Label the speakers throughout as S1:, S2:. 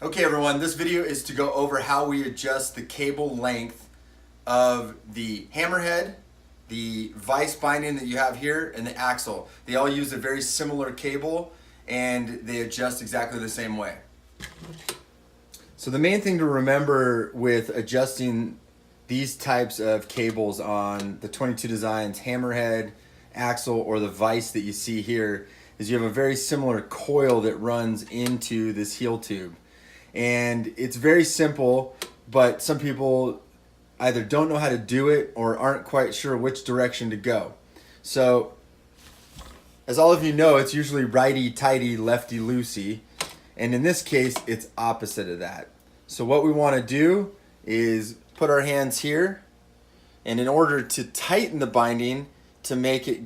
S1: Okay everyone, this video is to go over how we adjust the cable length of the Hammerhead, the Vice binding that you have here, and the axle. They all use a very similar cable and they adjust exactly the same way. So the main thing to remember with adjusting these types of cables on the 22 Designs Hammerhead, axle, or the Vice that you see here is you have a very similar coil that runs into this heel tube. And it's very simple, but some people either don't know how to do it or aren't quite sure which direction to go. So, as all of you know, it's usually righty-tighty, lefty-loosey. And in this case, it's opposite of that. So what we want to do is put our hands here, and in order to tighten the binding, to make it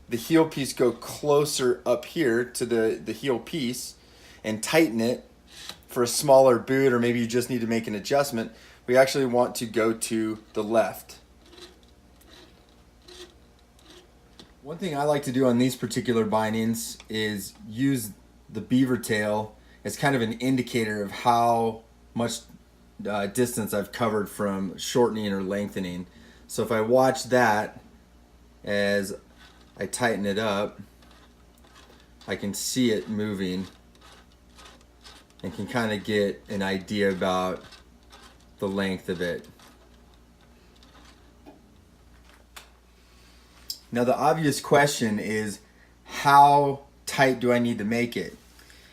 S1: the heel piece go closer up here to the heel piece and tighten it for a smaller boot, or maybe you just need to make an adjustment, we actually want to go to the left. One thing I like to do on these particular bindings is use the beaver tail as kind of an indicator of how much distance I've covered from shortening or lengthening. So if I watch that as I tighten it up, I can see it moving and can kind of get an idea about the length of it. Now the obvious question is, how tight do I need to make it?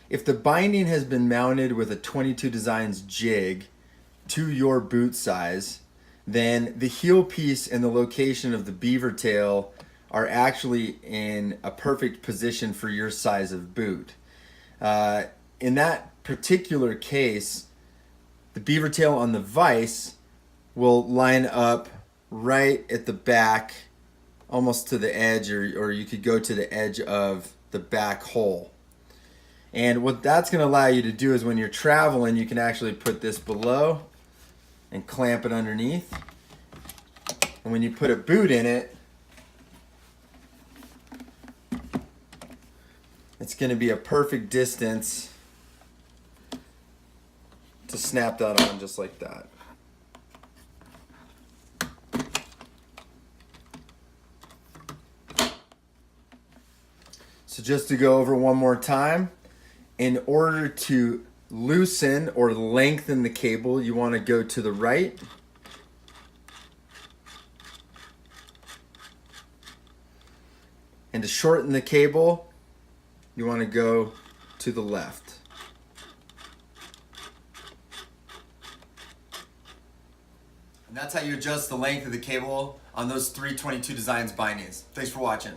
S1: If the binding has been mounted with a 22 Designs jig to your boot size, then the heel piece and the location of the beaver tail are actually in a perfect position for your size of boot. In that particular case, the beaver tail on the Vice will line up right at the back, almost to the edge, or you could go to the edge of the back hole. And what that's going to allow you to do is when you're traveling, you can actually put this below and clamp it underneath. And when you put a boot in it, it's going to be a perfect distance to snap that on just like that. So just to go over one more time, in order to loosen or lengthen the cable, you want to go to the right. And to shorten the cable, you want to go to the left. And that's how you adjust the length of the cable on those 322 Designs bindings. Thanks for watching.